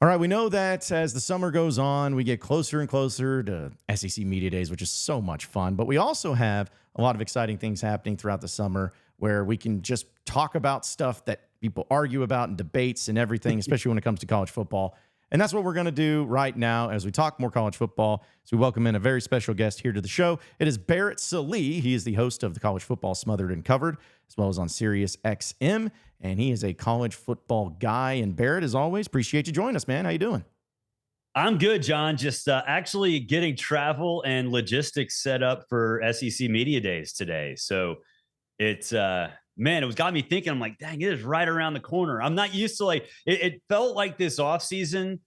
All right, we know that as the summer goes on, we get closer and closer to SEC Media Days, which is so much fun. But we also have a lot of exciting things happening throughout the summer where we can just talk about stuff that people argue about and debates and everything, especially when it comes to college football. And that's what we're going to do right now as we talk more college football. So we welcome in a very special guest here to the show. It is Barrett Sallee. He is the host of the College Football Smothered and Covered, as well as on SiriusXM. And he is a college football guy. And Barrett, as always, appreciate you joining us, man. How you doing? I'm good, John. Just actually getting travel and logistics set up for SEC Media Days today. So it's, man, it was got me thinking. I'm like, dang, it is right around the corner. I'm not used to it felt like this offseason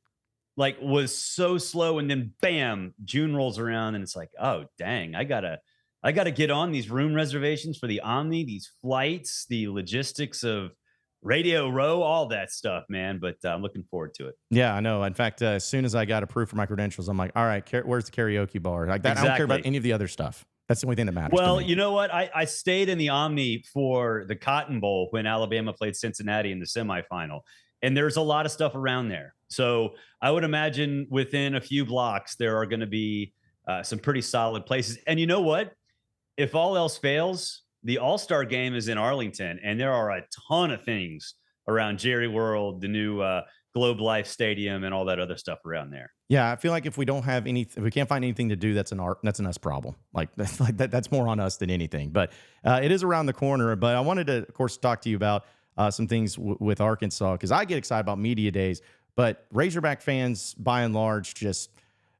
was so slow. And then bam, June rolls around and it's like, oh, dang, I gotta get on these room reservations for the Omni, these flights, the logistics of Radio Row, all that stuff, man. But I'm looking forward to it. Yeah, I know. In fact, as soon as I got approved for my credentials, I'm like, all right, where's the karaoke bar? Like that, Exactly. I don't care about any of the other stuff. That's the only thing that matters. Well, you know what? I stayed in the Omni for the Cotton Bowl when Alabama played Cincinnati in the semifinal. And there's a lot of stuff around there. So I would imagine within a few blocks, there are going to be some pretty solid places. And you know what? If all else fails, the All-Star game is in Arlington, and there are a ton of things around Jerry World, the new Globe Life Stadium, and all that other stuff around there. Yeah, I feel like if we don't have if we can't find anything to do, that's an us problem. That's more on us than anything. But it is around the corner. But I wanted to, of course, talk to you about some things with Arkansas, because I get excited about media days. But Razorback fans, by and large, just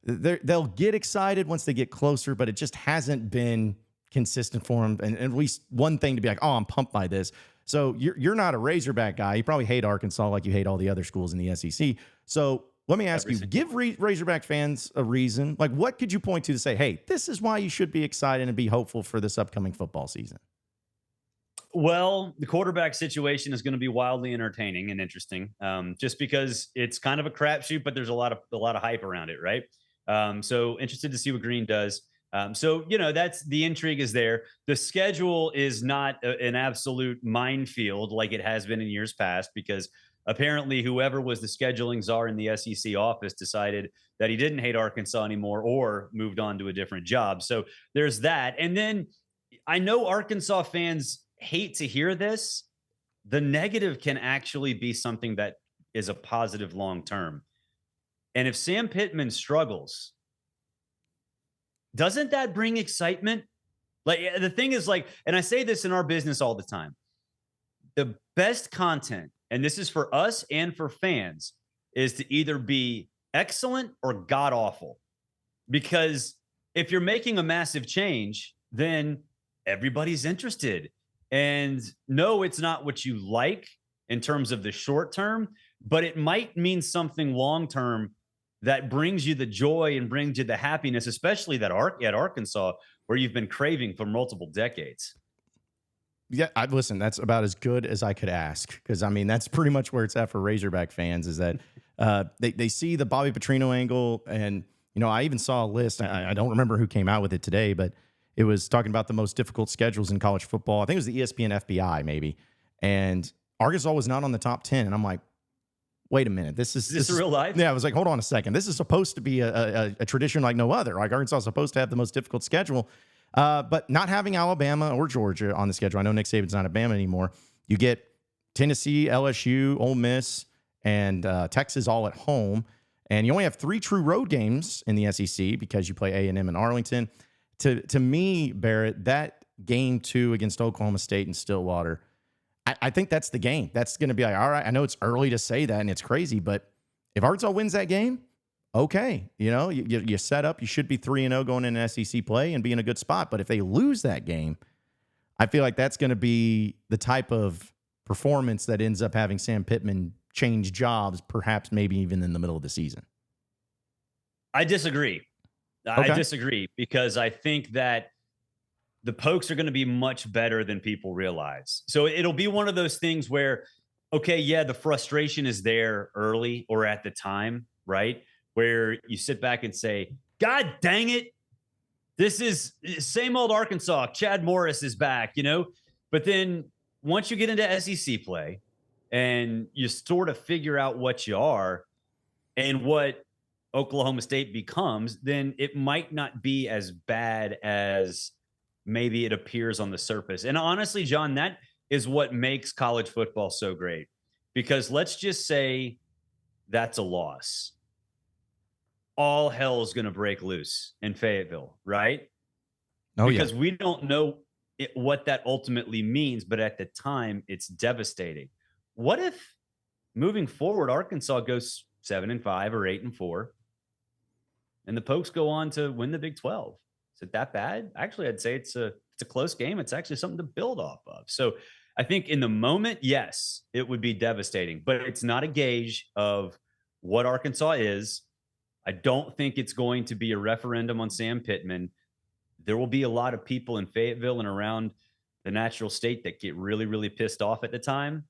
they'll get excited once they get closer, but it just hasn't been consistent for them. And at least one thing to be like, oh, I'm pumped by this. So you're not a Razorback guy. You probably hate Arkansas like you hate all the other schools in the SEC. So let me ask you, give Razorback fans a reason. Like, what could you point to say, hey, this is why you should be excited and be hopeful for this upcoming football season? Well, the quarterback situation is going to be wildly entertaining and interesting, just because it's kind of a crapshoot, but there's a lot of hype around it, right? So interested to see what Green does. So, that's the intrigue is there. The schedule is not an absolute minefield like it has been in years past, because apparently whoever was the scheduling czar in the SEC office decided that he didn't hate Arkansas anymore or moved on to a different job. So there's that. And then I know Arkansas fans hate to hear this. The negative can actually be something that is a positive long-term. And if Sam Pittman struggles, doesn't that bring excitement? The thing is, and I say this in our business all the time, the best content, and this is for us and for fans, is to either be excellent or god awful. Because if you're making a massive change, then everybody's interested. And no, it's not what you like in terms of the short term, but it might mean something long term that brings you the joy and brings you the happiness, especially at Arkansas, where you've been craving for multiple decades. Yeah, listen, that's about as good as I could ask, because, I mean, that's pretty much where it's at for Razorback fans, is that they see the Bobby Petrino angle. And, I even saw a list. I don't remember who came out with it today, but it was talking about the most difficult schedules in college football. I think it was the ESPN FBI, maybe. And Arkansas was not on the top 10. And I'm like, wait a minute, this is real life? Yeah, I was like, hold on a second. This is supposed to be a tradition like no other. Like, Arkansas is supposed to have the most difficult schedule, but not having Alabama or Georgia on the schedule. I know Nick Saban's not at Bama anymore. You get Tennessee, LSU, Ole Miss, and Texas all at home, and you only have 3 true road games in the SEC because you play A&M and Arlington. To me, Barrett, that game 2 against Oklahoma State and Stillwater, I think that's the game. That's going to be like, all right, I know it's early to say that and it's crazy, but if Arkansas wins that game, okay. You set up, you should be 3-0 going into SEC play and be in a good spot. But if they lose that game, I feel like that's going to be the type of performance that ends up having Sam Pittman change jobs, perhaps maybe even in the middle of the season. I disagree. Okay. I disagree, because I think that the Pokes are going to be much better than people realize. So it'll be one of those things where, okay, yeah, the frustration is there early or at the time, right? Where you sit back and say, God dang it, this is same old Arkansas. Chad Morris is back, But then once you get into SEC play and you sort of figure out what you are, and what Oklahoma State becomes, then it might not be as bad as maybe it appears on the surface. And honestly, John, that is what makes college football so great. Because let's just say that's a loss. All hell is going to break loose in Fayetteville, right? Because we don't know what that ultimately means, but at the time, it's devastating. What if moving forward, Arkansas goes 7-5 or 8-4, and the Pokes go on to win the Big 12? Is it that bad? Actually, I'd say it's a close game. It's actually something to build off of. So I think in the moment, yes, it would be devastating, but it's not a gauge of what Arkansas is. I don't think it's going to be a referendum on Sam Pittman. There will be a lot of people in Fayetteville and around the natural state that get really, really pissed off at the time,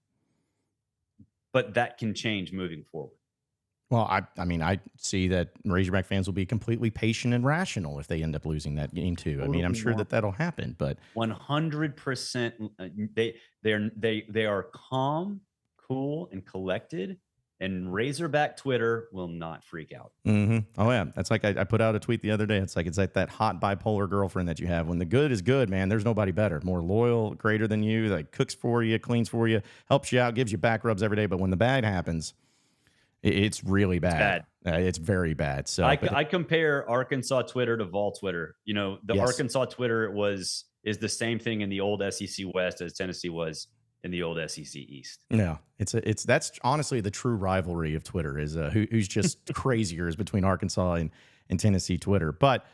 but that can change moving forward. Well, I mean, I see that Razorback fans will be completely patient and rational if they end up losing that game too. I mean, I'm sure that that'll happen, but 100%. They are calm, cool, and collected, and Razorback Twitter will not freak out. Mm-hmm. Oh yeah, that's like I put out a tweet the other day. It's like that hot bipolar girlfriend that you have. When the good is good, man, there's nobody better, more loyal, greater than you, like cooks for you, cleans for you, helps you out, gives you back rubs every day. But when the bad happens, it's really bad. It's very bad. So I compare Arkansas Twitter to Vol Twitter. You know, the Arkansas Twitter is the same thing in the old SEC West as Tennessee was in the old SEC East. Yeah, that's honestly the true rivalry of Twitter is who's just crazier is between Arkansas and Tennessee Twitter. But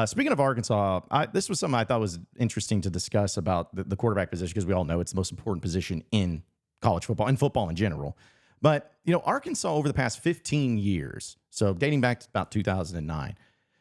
speaking of Arkansas, this was something I thought was interesting to discuss about the quarterback position, because we all know it's the most important position in college football and football in general. But, you know, Arkansas over the past 15 years, so dating back to about 2009,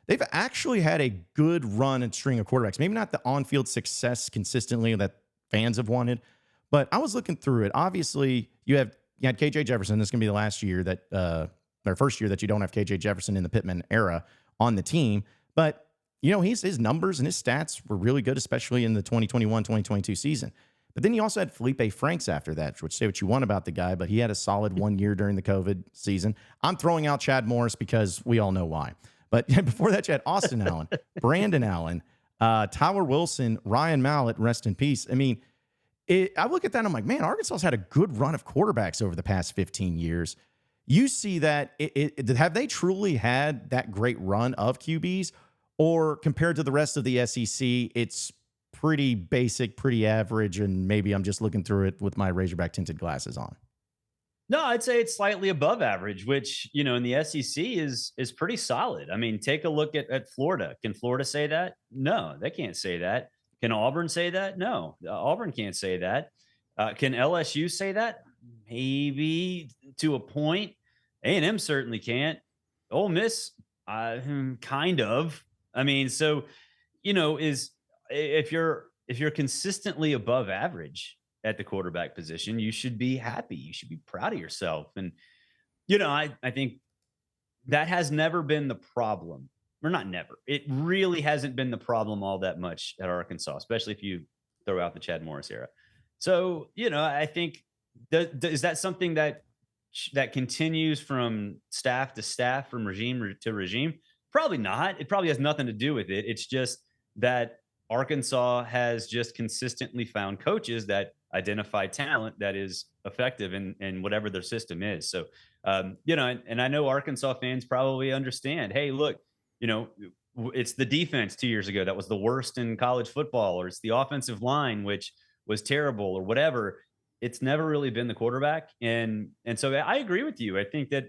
they've actually had a good run and string of quarterbacks. Maybe not the on-field success consistently that fans have wanted, but I was looking through it. Obviously, you had KJ Jefferson. This is going to be the last year that, or first year that you don't have KJ Jefferson in the Pittman era on the team. But, you know, his numbers and his stats were really good, especially in the 2021-2022 season. But then you also had Felipe Franks after that, which say what you want about the guy, but he had a solid 1 year during the COVID season. I'm throwing out Chad Morris because we all know why. But before that, you had Austin Allen, Brandon Allen, Tyler Wilson, Ryan Mallett, rest in peace. I mean, I look at that and I'm like, man, Arkansas's had a good run of quarterbacks over the past 15 years. You see that, have they truly had that great run of QBs? Or compared to the rest of the SEC, it's pretty basic, pretty average, and maybe I'm just looking through it with my Razorback tinted glasses on? No, I'd say it's slightly above average, which, you know, in the SEC is pretty solid. I mean, take a look at Florida. Can Florida say that? No, they can't say that. Can Auburn say that? No, Auburn can't say that. Can LSU say that? Maybe to a point. A&M certainly can't. Ole Miss, kind of. I mean, so, you know, if you're consistently above average at the quarterback position, you should be happy. You should be proud of yourself. And, you know, I think that has never been the problem. Or not never. It really hasn't been the problem all that much at Arkansas, especially if you throw out the Chad Morris era. So, you know, I think is that something that continues from staff to staff, from regime to regime? Probably not. It probably has nothing to do with it. It's just that Arkansas has just consistently found coaches that identify talent that is effective in whatever their system is. So, you know, and I know Arkansas fans probably understand, hey, look, you know, it's the defense 2 years ago that was the worst in college football, or it's the offensive line, which was terrible, or whatever. It's never really been the quarterback. And so I agree with you. I think that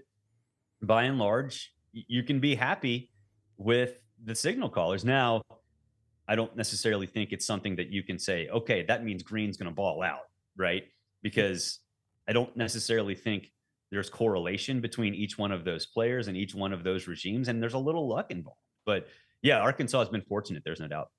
by and large, you can be happy with the signal callers. Now, I don't necessarily think it's something that you can say, okay, that means Green's going to ball out, right? Because I don't necessarily think there's correlation between each one of those players and each one of those regimes, and there's a little luck involved. But yeah, Arkansas has been fortunate. There's no doubt.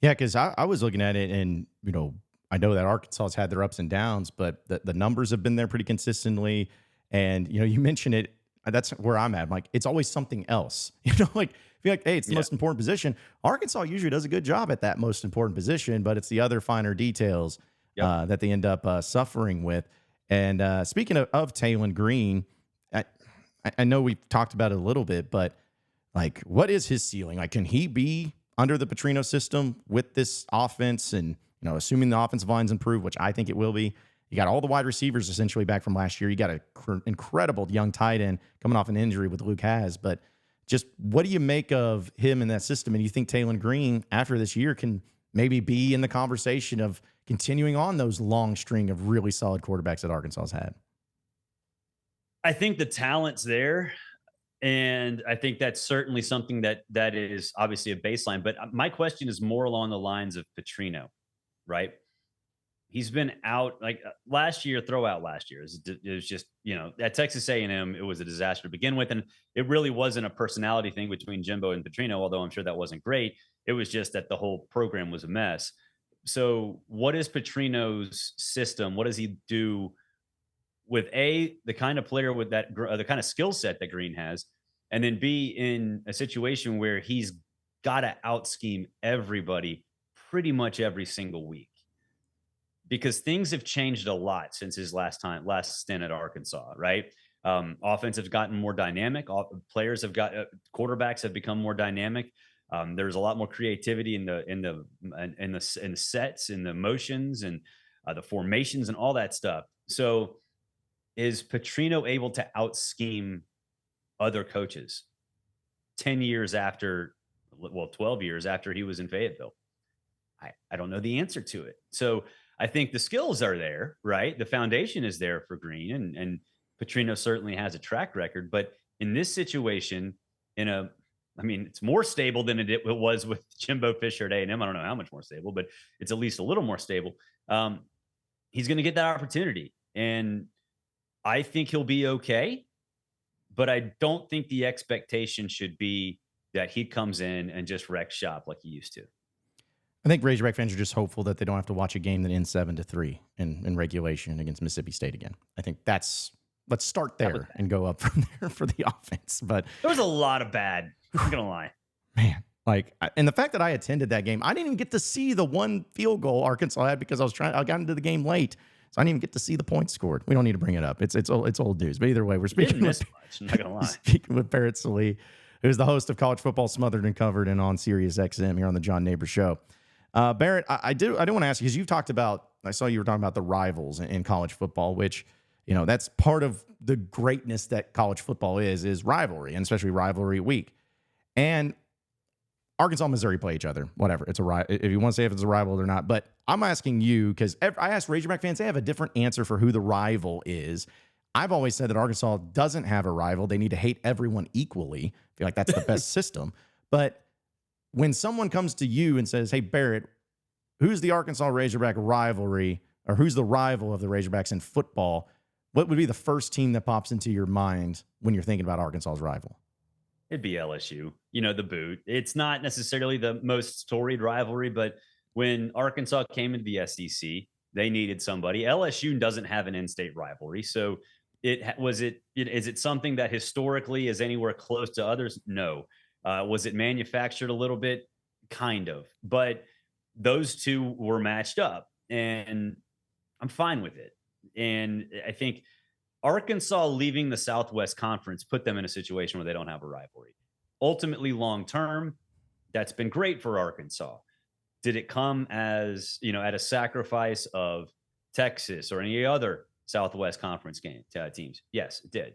Yeah, because I was looking at it, and, you know, I know that Arkansas has had their ups and downs, but the numbers have been there pretty consistently. And, you know, you mentioned it. That's where I'm at. I'm like, it's always something else. You know, like, feel like, hey, it's the most important position. Arkansas usually does a good job at that most important position, but it's the other finer details that they end up suffering with. And speaking of Taylon Green, I know we've talked about it a little bit, but like, what is his ceiling? Like, can he be under the Petrino system with this offense? And, assuming the offensive line's improved, which I think it will be, you got all the wide receivers essentially back from last year. You got an incredible young tight end coming off an injury with Luke Has. But just what do you make of him in that system? And you think Taylon Green, after this year, can maybe be in the conversation of continuing on those long string of really solid quarterbacks that Arkansas has had? I think the talent's there. And I think that's certainly something that is obviously a baseline. But my question is more along the lines of Petrino, right? He's been out like last year. It was just, at Texas A&M, it was a disaster to begin with. And it really wasn't a personality thing between Jimbo and Petrino, although I'm sure that wasn't great. It was just that the whole program was a mess. So what is Petrino's system? What does he do with the kind of player with that, the kind of skill set that Green has, and then B, in a situation where he's got to out scheme everybody pretty much every single week, because things have changed a lot since his last stint at Arkansas, right? Offense has gotten more dynamic. Quarterbacks have become more dynamic. There's a lot more creativity in the sets, in the motions, and the formations and all that stuff. So is Petrino able to out scheme other coaches 12 years after he was in Fayetteville? I don't know the answer to it. So I think the skills are there, right? The foundation is there for Green, and Petrino certainly has a track record. But in this situation, it's more stable than it was with Jimbo Fisher at A&M. I don't know how much more stable, but it's at least a little more stable. He's going to get that opportunity, and I think he'll be okay. But I don't think the expectation should be that he comes in and just wrecks shop like he used to. I think Razorback fans are just hopeful that they don't have to watch a game that ends 7-3 in regulation against Mississippi State again. I think let's start there and go up from there for the offense. But there was a lot of bad. I'm not gonna lie, man. And the fact that I attended that game, I didn't even get to see the one field goal Arkansas had because I got into the game late, so I didn't even get to see the points scored. We don't need to bring it up. It's old news. But either way, we're speaking with I'm not gonna lie. Speaking with Barrett Sallee, who's the host of College Football Smothered and Covered and on SiriusXM here on the John Nabors Show. Barrett, I do want to ask you, because you've talked about, I saw you were talking about the rivals in college football, which, that's part of the greatness that college football is rivalry, and especially rivalry week. And Arkansas and Missouri play each other, whatever. It's if you want to say if it's a rival or not. But I'm asking you, because I asked Razorback fans, they have a different answer for who the rival is. I've always said that Arkansas doesn't have a rival. They need to hate everyone equally. I feel like that's the best system. But when someone comes to you and says, hey, Barrett, who's the Arkansas Razorback rivalry, or who's the rival of the Razorbacks in football, what would be the first team that pops into your mind when you're thinking about Arkansas's rival? It'd be LSU, the boot. It's not necessarily the most storied rivalry, but when Arkansas came into the SEC, they needed somebody. LSU doesn't have an in-state rivalry. So is it something that historically is anywhere close to others? No. Was it manufactured a little bit? Kind of. But those two were matched up, and I'm fine with it. And I think Arkansas leaving the Southwest Conference put them in a situation where they don't have a rivalry. Ultimately, long term, that's been great for Arkansas. Did it come as, at a sacrifice of Texas or any other Southwest Conference teams? Yes, it did.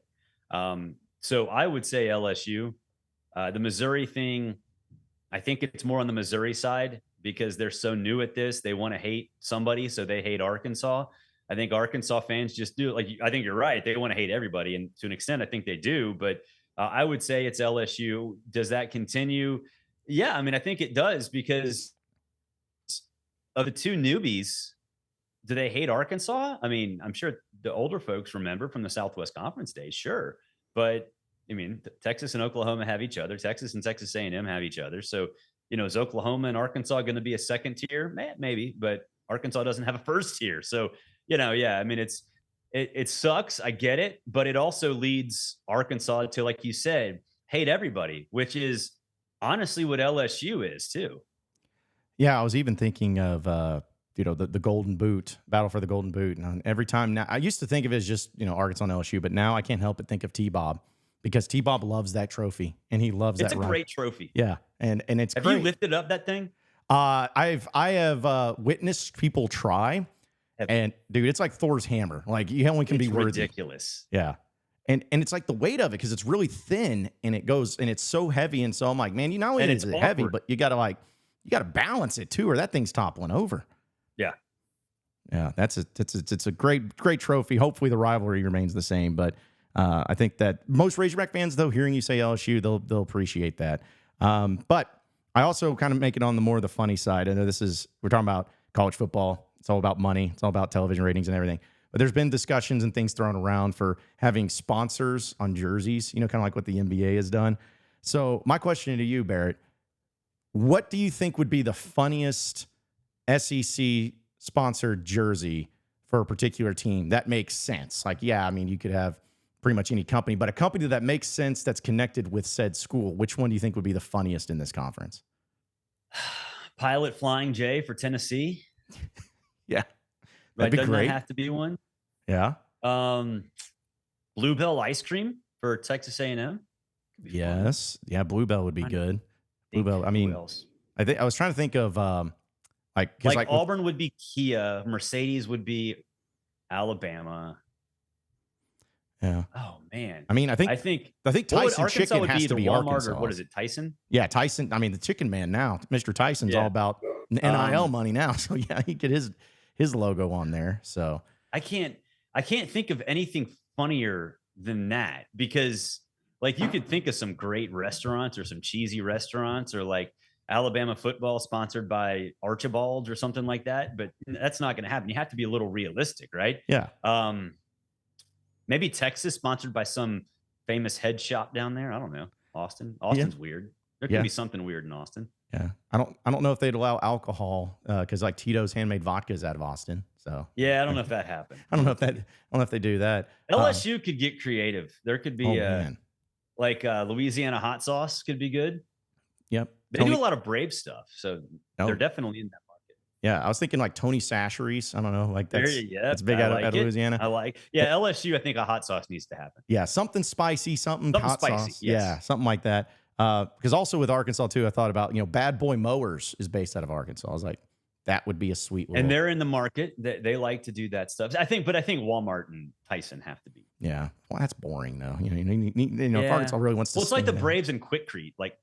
So I would say LSU. The Missouri thing, I think it's more on the Missouri side because they're so new at this. They want to hate somebody, so they hate Arkansas. I think Arkansas fans just do. I think you're right. They want to hate everybody, and to an extent, I think they do. But I would say it's LSU. Does that continue? Yeah, I think it does, because of the two newbies, do they hate Arkansas? I'm sure the older folks remember from the Southwest Conference days, sure. But Texas and Oklahoma have each other. Texas and Texas A&M have each other. So, is Oklahoma and Arkansas going to be a second tier? Maybe, but Arkansas doesn't have a first tier. So, yeah, it sucks. I get it, but it also leads Arkansas to, like you said, hate everybody, which is honestly what LSU is too. Yeah, I was even thinking of the Golden Boot, battle for the Golden Boot, and every time now I used to think of it as just Arkansas and LSU, but now I can't help but think of T-Bob because T-Bob loves that trophy and he loves It's that. a great trophy. Yeah. And it's Have great. you lifted up that thing? I have witnessed people try, and dude, it's like Thor's hammer. Like you only can be worthy. Ridiculous. Yeah. And it's like the weight of it, because it's really thin and it goes and it's so heavy. And so I'm like, man, you not only is it heavy, but you gotta balance it too, or that thing's toppling over. Yeah. Yeah. It's a great trophy. Hopefully the rivalry remains the same. But I think that most Razorback fans, though, hearing you say LSU, they'll appreciate that. But I also kind of make it on the funny side. I know we're talking about college football. It's all about money. It's all about television ratings and everything. But there's been discussions and things thrown around for having sponsors on jerseys, kind of like what the NBA has done. So my question to you, Barrett, what do you think would be the funniest SEC sponsored jersey for a particular team that makes sense? Like, yeah, I mean, you could have pretty much any company, but a company that makes sense that's connected with said school. Which one do you think would be the funniest in this conference? Pilot Flying J for Tennessee. Yeah. Right, That'd be doesn't great. that have to be one? Yeah. Bluebell ice cream for Texas A&M. Yes. Yeah, Bluebell would be good. Bluebell. I mean, I was trying to think of like Auburn would be Kia, Mercedes would be Alabama. Yeah. Oh man. I mean, I think Tyson Chicken has to be Arkansas. Or what is it, Tyson? Yeah, Tyson. I mean, the Chicken Man now. Mr. Tyson's all about NIL money now. So yeah, he get his logo on there. So I can't think of anything funnier than that, because like you could think of some great restaurants or some cheesy restaurants, or like Alabama football sponsored by Archibald's or something like that, but that's not going to happen. You have to be a little realistic, right? Yeah. Maybe Texas sponsored by some famous head shop down there. I don't know. Austin's weird. There could be something weird in Austin. Yeah. I don't know if they'd allow alcohol because like Tito's handmade vodka is out of Austin. So yeah, I don't know if that happened. I don't know if they do that. LSU could get creative. There could be like Louisiana hot sauce could be good. Yep. They do a lot of Brave stuff, so they're definitely in that market. Yeah, I was thinking like Tony Chachere's. I don't know, like that's big out of Louisiana. LSU. I think a hot sauce needs to happen. Yeah, something spicy, something hot spicy, sauce. yes. Yeah, something like that. Because also with Arkansas too, I thought about Bad Boy Mowers is based out of Arkansas. I was like, that would be a sweet little. And they're in the market. They like to do that stuff. I think Walmart and Tyson have to be. Yeah, well, that's boring though. If Arkansas really wants to. Well, it's like the Braves and Quikrete. Like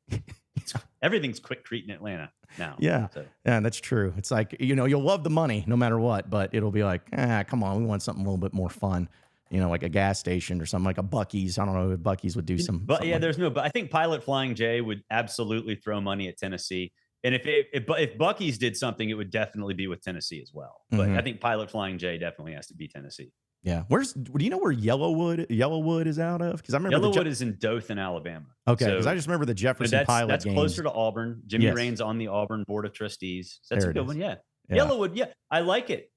everything's Quikrete in Atlanta now. Yeah, yeah, that's true. It's like you'll love the money no matter what, but it'll be like, come on, we want something a little bit more fun. Like a gas station or something, like a Buc-ee's. I don't know if Buc-ee's would do some. But yeah, but I think Pilot Flying J would absolutely throw money at Tennessee. And if Buc-ee's did something, it would definitely be with Tennessee as well. But I think Pilot Flying J definitely has to be Tennessee. Yeah. Do you know where Yellowwood is out of? Because I remember Yellowwood is in Dothan, Alabama. Okay. Because I just remember the Jefferson Pilot that's games. closer to Auburn. Jimmy Raines on the Auburn Board of Trustees. So that's a good one. Yeah. Yellowwood. Yeah. I like it.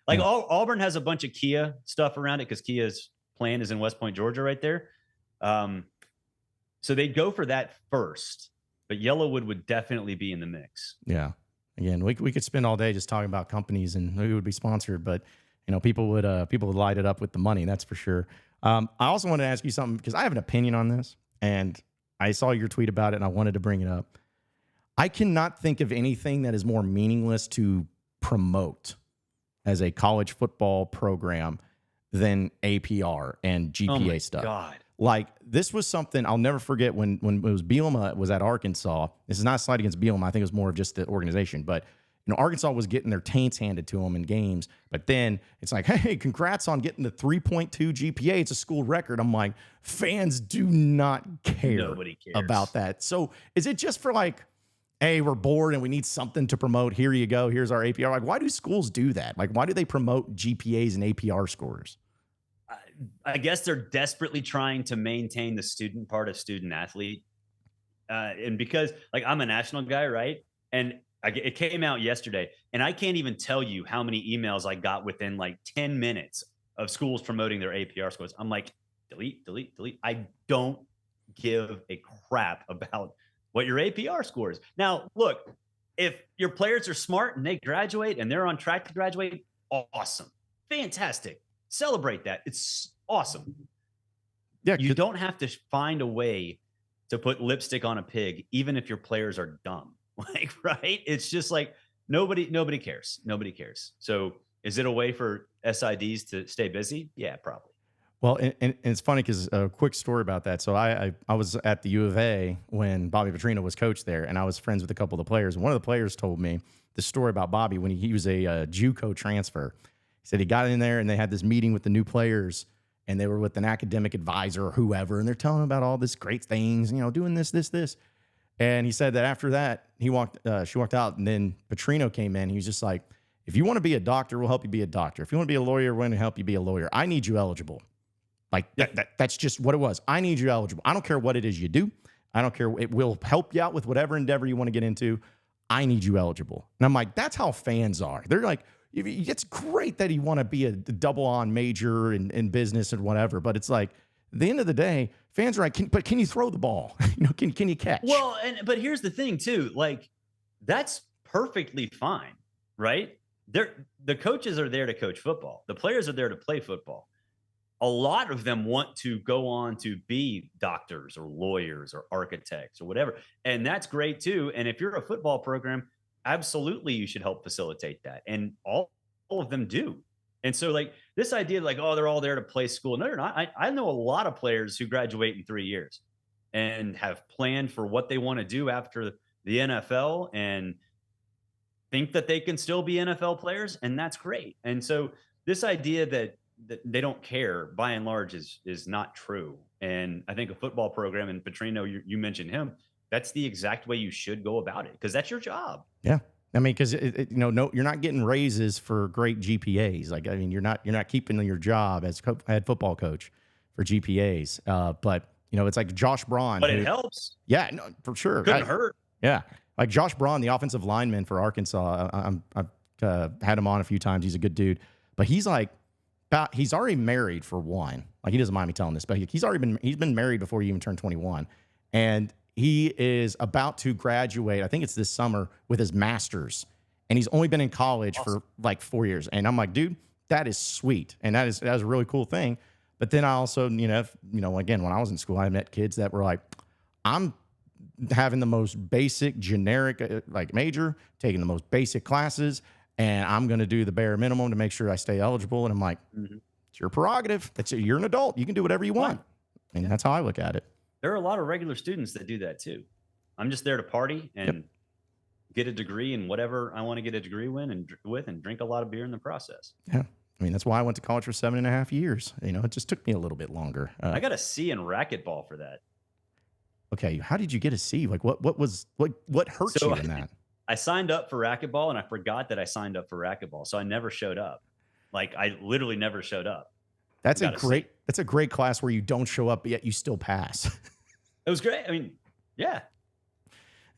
Like Auburn has a bunch of Kia stuff around it because Kia's plant is in West Point, Georgia, right there. So they'd go for that first. But Yellowwood would definitely be in the mix. Yeah. Again, we could spend all day just talking about companies and who would be sponsored, but people would light it up with the money. That's for sure. I also wanted to ask you something because I have an opinion on this, and I saw your tweet about it, and I wanted to bring it up. I cannot think of anything that is more meaningless to promote as a college football program than APR and GPA stuff. God. Like, this was something I'll never forget when it was Bielema was at Arkansas. This is not a slight against Bielema. I think it was more of just the organization. But, Arkansas was getting their taints handed to them in games. But then it's like, hey, congrats on getting the 3.2 GPA. It's a school record. I'm like, fans do not care. Nobody cares about that. So is it just for like, hey, we're bored and we need something to promote. Here you go. Here's our APR. Like, why do schools do that? Like, why do they promote GPAs and APR scores? I guess they're desperately trying to maintain the student part of student athlete. And because like I'm a national guy, right? And it came out yesterday and I can't even tell you how many emails I got within like 10 minutes of schools promoting their APR scores. I'm like, delete. I don't give a crap about what your APR score is. Now, look, if your players are smart and they graduate and they're on track to graduate, awesome. Fantastic. Celebrate that. It's awesome. Yeah, You don't have to find a way to put lipstick on a pig, even if your players are dumb. Like, right? It's just like nobody cares. Nobody cares. So is it a way for SIDs to stay busy? Yeah, probably. Well, and it's funny because a quick story about that. So I was at the U of A when Bobby Petrino was coach there, and I was friends with a couple of the players. And one of the players told me the story about Bobby when he was a JUCO transfer. He said he got in there and they had this meeting with the new players, and they were with an academic advisor or whoever, and they're telling him about all this great things, doing this. And he said that after that, she walked out, and then Petrino came in. He was just like, if you want to be a doctor, we'll help you be a doctor. If you want to be a lawyer, we're going to help you be a lawyer. I need you eligible. Like that's just what it was. I need you eligible. I don't care what it is you do. I don't care. It will help you out with whatever endeavor you want to get into. I need you eligible. And I'm like, that's how fans are. They're like, it's great that you want to be a double on major in business and whatever. But it's like, at the end of the day, fans are like, but can you throw the ball? Can you catch? Well, but here's the thing too. Like, that's perfectly fine, right? The coaches are there to coach football. The players are there to play football. A lot of them want to go on to be doctors or lawyers or architects or whatever. And that's great too. And if you're a football program, absolutely you should help facilitate that. And all of them do. And so like this idea, like, oh, they're all there to play school. No, they're not. I know a lot of players who graduate in 3 years and have planned for what they want to do after the NFL and think that they can still be NFL players. And that's great. And so this idea that they don't care by and large is not true. And I think a football program, and Petrino, you mentioned him, that's the exact way you should go about it because that's your job. Yeah. I mean, because no, you're not getting raises for great GPAs. Like, I mean, you're not keeping your job as head football coach for GPAs. But it's like Josh Braun. But it helps. Yeah, no, for sure. Couldn't hurt. Yeah, like Josh Braun, the offensive lineman for Arkansas. I've had him on a few times. He's a good dude, but he's already married for one. Like, he doesn't mind me telling this, but he's been married before he even turned 21, and he is about to graduate. I think it's this summer with his master's, and he's only been in college for like 4 years. And I'm like, dude, that is sweet, and that is a really cool thing. But then I also, again, when I was in school, I met kids that were like, I'm having the most basic generic like major, taking the most basic classes, and I'm going to do the bare minimum to make sure I stay eligible. And I'm like, It's your prerogative. You're an adult. You can do whatever you want. And that's how I look at it. There are a lot of regular students that do that too. I'm just there to party and get a degree in whatever I want to get a degree with and drink a lot of beer in the process. Yeah. I mean, that's why I went to college for 7.5 years. It just took me a little bit longer. I got a C in racquetball for that. Okay. How did you get a C? Like what hurt you in that? I signed up for racquetball and I forgot that I signed up for racquetball. So I never showed up. Like, I literally never showed up. That's a great class where you don't show up, but yet you still pass. It was great. I mean, yeah.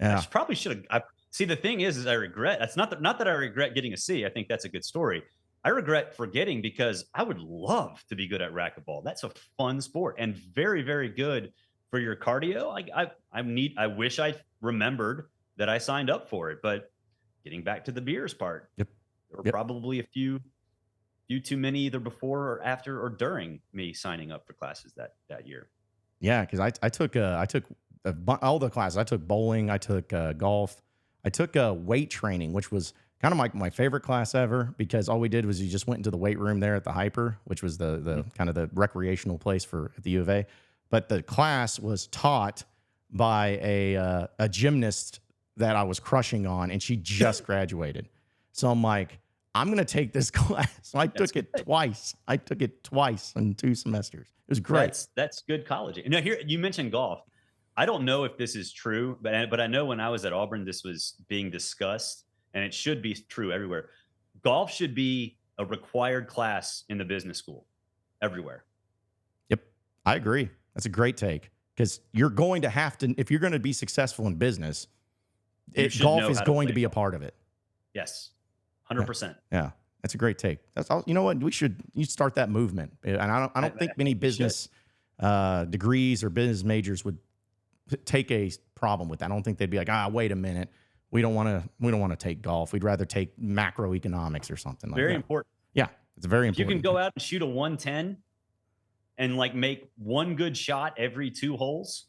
I probably should have. See, the thing is I regret. That's not that I regret getting a C. I think that's a good story. I regret forgetting because I would love to be good at racquetball. That's a fun sport and very, very good for your cardio. I wish I remembered that I signed up for it. But getting back to the beers part, there were probably a few too many either before or after or during me signing up for classes that year. Yeah, because I took all the classes. I took bowling, I took golf, I took weight training, which was kind of like my favorite class ever because all we did was you just went into the weight room there at the Hyper, which was the kind of the recreational place at the U of A. But the class was taught by a gymnast that I was crushing on, and she just graduated. So I'm like, I'm going to take this class. So I took it twice. I took it twice in 2 semesters. It was great. That's good college. Now, here you mentioned golf. I don't know if this is true, but I know when I was at Auburn, this was being discussed, and it should be true everywhere. Golf should be a required class in the business school everywhere. Yep, I agree. That's a great take because you're going to have to, if you're going to be successful in business, golf is going to be a part of it. Yes. 100%. Yeah. That's a great take. That's all. You know what? You start that movement. And I don't think many business degrees or business majors would take a problem with that. I don't think they'd be like, wait a minute. We don't want to take golf. We'd rather take macroeconomics or something like that. Very important. Yeah. It's very important. You can go out and shoot a 110 and like make one good shot every 2 holes,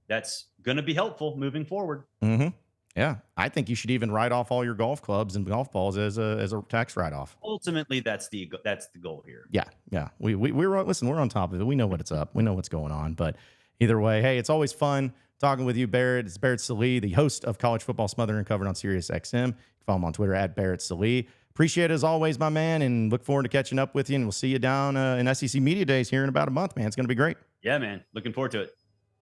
that's going to be helpful moving forward. Mm-hmm. Yeah, I think you should even write off all your golf clubs and golf balls as a tax write-off. Ultimately, that's the goal here. Yeah. We're listen. We're on top of it. We know what it's up. We know what's going on. But either way, hey, it's always fun talking with you, Barrett. It's Barrett Sallee, the host of College Football Smothered and Covered on SiriusXM. You can follow him on Twitter at Barrett Sallee. Appreciate it as always, my man, and look forward to catching up with you. And we'll see you down in SEC Media Days here in about a month, man. It's going to be great. Yeah, man. Looking forward to it.